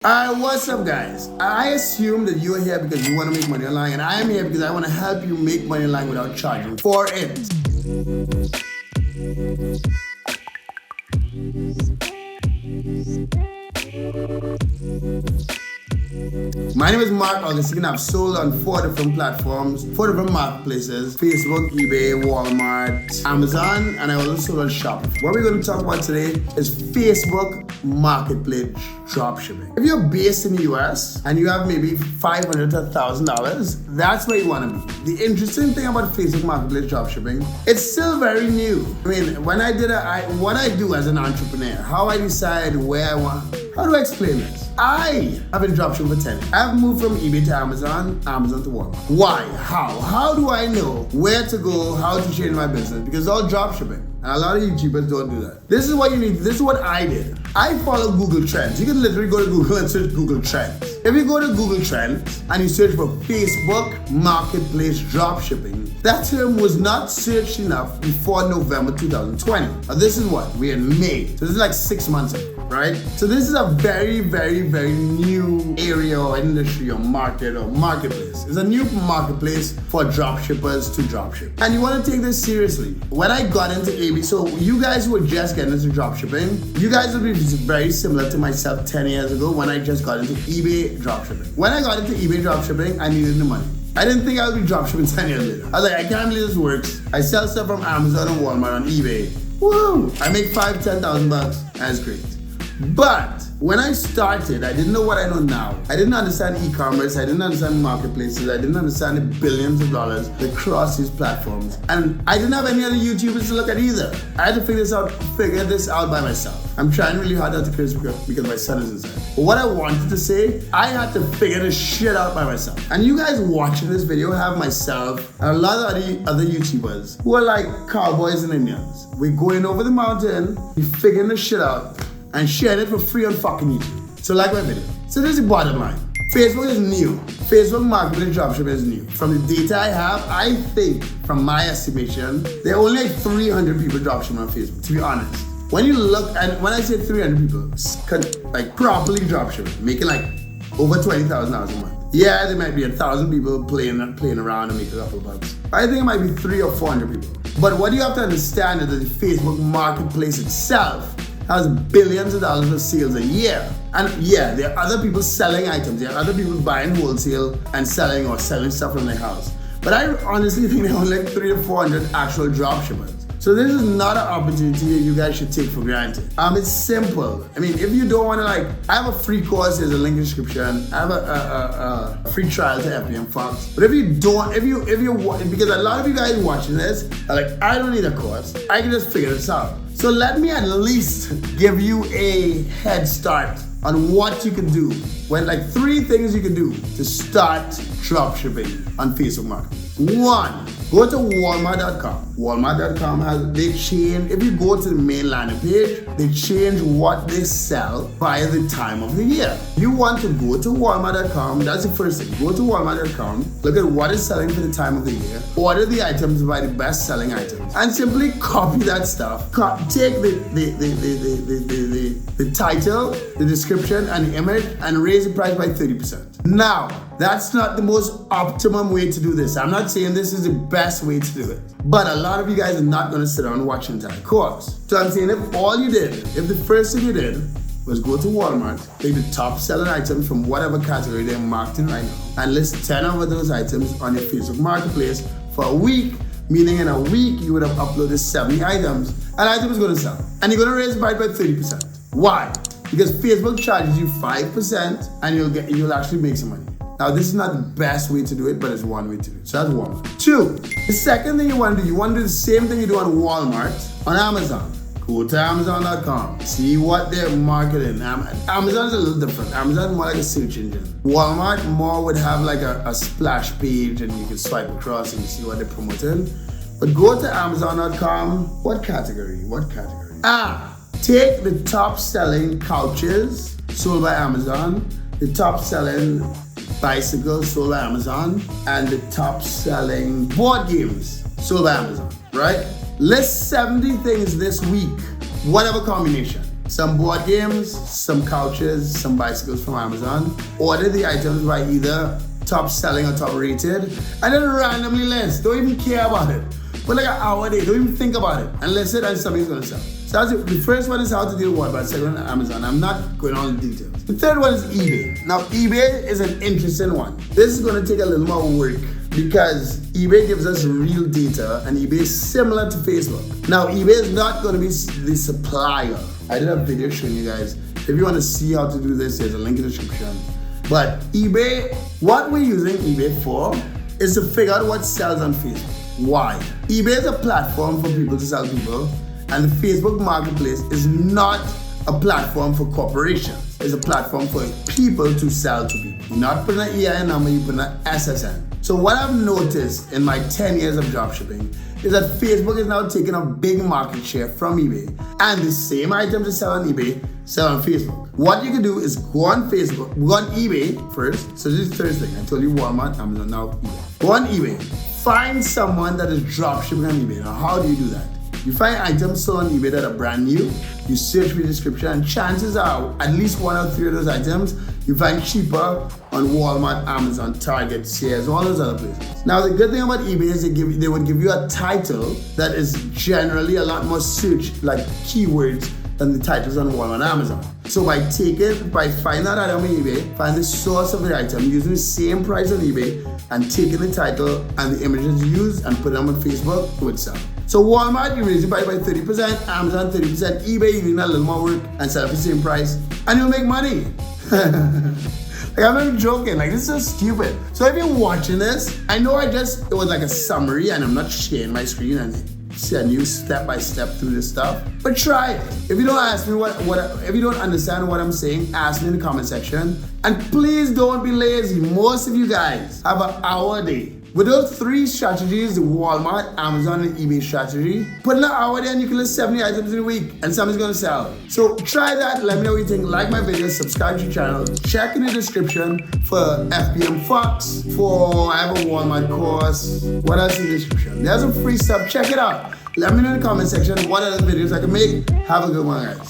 What's up, guys? I assume that you're here because you want to make money online, and I am here because I want to help you make money online without charging for it. My name is Mark Augustine. I've sold on 4 different platforms, 4 different marketplaces: Facebook, eBay, Walmart, Amazon, and I also sold on Shopify. What we're going to talk about today is Facebook Marketplace dropshipping. If you're based in the US and you have maybe $500 to $1,000, that's where you want to be. The interesting thing about Facebook Marketplace dropshipping, it's still very new. I mean, when I did what I do as an entrepreneur, how I decide where I want, how do I explain this? I have been dropshipping for 10 years. I've moved from eBay to Amazon, Amazon to Walmart. Why? How? How do I know where to go, how to change my business? Because it's all dropshipping. And a lot of YouTubers don't do that. This is what you need. This is what I did. I follow Google Trends. You can literally go to Google and search Google Trends. If you go to Google Trends and you search for Facebook Marketplace dropshipping, that term was not searched enough before November 2020. Now this is what? We're in May. So this is like 6 months ago, right? So this is a very, very, very new area or industry or market or marketplace. It's a new marketplace for dropshippers to dropship. And you want to take this seriously. When I got into eBay, so you guys who were just getting into dropshipping, you guys will be very similar to myself 10 years ago when I just got into eBay dropshipping. When I got into eBay dropshipping, I needed the money. I didn't think I would be dropshipping 10 years later. I was like, I can't believe this works. I sell stuff from Amazon and Walmart on eBay. Woo! I make $5,000-10,000. That's great. But when I started, I didn't know what I know now. I didn't understand e-commerce. I didn't understand marketplaces. I didn't understand the billions of dollars that cross these platforms. And I didn't have any other YouTubers to look at either. I had to figure this out by myself. I'm trying really hard not to curse because my son is inside. But what I wanted to say, I had to figure this shit out by myself. And you guys watching this video have myself and a lot of other YouTubers who are like cowboys and Indians. We're going over the mountain, we're figuring this shit out, and sharing it for free on fucking YouTube. So like my video. So this is the bottom line. Facebook is new. Facebook Marketplace dropshipping is new. From the data I have, I think, from my estimation, there are only like 300 people dropshipping on Facebook, to be honest. When you look, and when I say 300 people, like properly dropshipping, making like over $20,000 a month. Yeah, there might be 1,000 people playing around and making a couple bucks. I think it might be 300 or 400 people. But what you have to understand is that the Facebook Marketplace itself has billions of dollars of sales a year. And yeah, there are other people selling items. There are other people buying wholesale and selling or selling stuff from their house. But I honestly think there are only like 300 or 400 actual dropshippers. So this is not an opportunity that you guys should take for granted. It's simple. I mean, if you don't want to I have a free course, there's a link in the description. I have a free trial to FBM Fox. But if you don't, because a lot of you guys watching this are like, I don't need a course. I can just figure this out. So let me at least give you a head start on what you can do. When 3 things you can do to start dropshipping on Facebook Marketplace. 1, go to Walmart.com. Walmart.com they change, if you go to the main landing page, they change what they sell by the time of the year. You want to go to Walmart.com, that's the first thing. Go to Walmart.com, look at what is selling for the time of the year, order the items by the best selling items, and simply copy that stuff. Take the title, the description, and the image, and raise the price by 30%. Now, that's not the most optimum way to do this. I'm not saying this is the best way to do it. But a lot of you guys are not going to sit down and watch the entire course. So I'm saying if the first thing you did was go to Walmart, take the top selling items from whatever category they're marked in right now, and list 10 of those items on your Facebook Marketplace for a week, meaning in a week you would have uploaded 70 items, and items going to sell. And you're going to raise the price by 30%. Why? Because Facebook charges you 5% and you'll actually make some money. Now, this is not the best way to do it, but it's one way to do it. So that's one. 2, the second thing you want to do the same thing you do on Walmart, on Amazon. Go to Amazon.com, see what they're marketing. Amazon is a little different. Amazon is more like a search engine. Walmart more would have like a splash page and you can swipe across and you see what they're promoting. But go to Amazon.com, what category? Take the top selling couches sold by Amazon, the top selling bicycles sold by Amazon, and the top selling board games sold by Amazon, right? List 70 things this week, whatever combination. some board games, some couches, some bicycles from Amazon. Order the items by either top selling or top rated, and then randomly list. Don't even care about it. Put like an hour a day, don't even think about it, and list it and somebody's gonna sell. So that's it. The first one is how to deal with Walmart, second one is Amazon. I'm not going on the details. The third one is eBay. Now eBay is an interesting one. This is gonna take a little more work because eBay gives us real data and eBay is similar to Facebook. Now eBay is not gonna be the supplier. I did a video showing you guys. If you wanna see how to do this, there's a link in the description. But eBay, what we're using eBay for is to figure out what sells on Facebook. Why? eBay is a platform for people to sell people, and the Facebook marketplace is not a platform for corporations. It's a platform for people to sell to people. You're not putting an EIN number, you put an SSN. So what I've noticed in my 10 years of dropshipping is that Facebook is now taking a big market share from eBay, and the same items that sell on eBay sell on Facebook. What you can do is go on Facebook, go on eBay first. So this is the third thing. I told you Walmart, Amazon, now eBay. Go on eBay. Find someone that is dropshipping on eBay. Now how do you do that? You find items sold on eBay that are brand new, you search for the description, and chances are at least 1 or 3 of those items you find cheaper on Walmart, Amazon, Target, Sears, all those other places. Now the good thing about eBay is they would give you a title that is generally a lot more searched, like keywords, than the titles on Walmart and Amazon. So by finding that item on eBay, find the source of the item, using the same price on eBay, and taking the title and the images used and put them on Facebook, it would sell. So Walmart, you raise your price by 30%, Amazon 30%, eBay, you need a little more work and sell for the same price, and you'll make money. Like, I'm not even joking, like this is so stupid. So if you're watching this, I know it was like a summary and I'm not sharing my screen and send you step by step through this stuff, but try it. If you don't ask me if you don't understand what I'm saying, ask me in the comment section. And please don't be lazy. Most of you guys have an hour a day. With those 3 strategies, the Walmart, Amazon, and eBay strategy, put in an hour there and you can list 70 items in a week and something's gonna sell. So try that, let me know what you think. Like my video, subscribe to the channel, check in the description for FBM Fox, I have a Walmart course. What else in the description? There's some free stuff, check it out. Let me know in the comment section what other videos I can make. Have a good one, guys.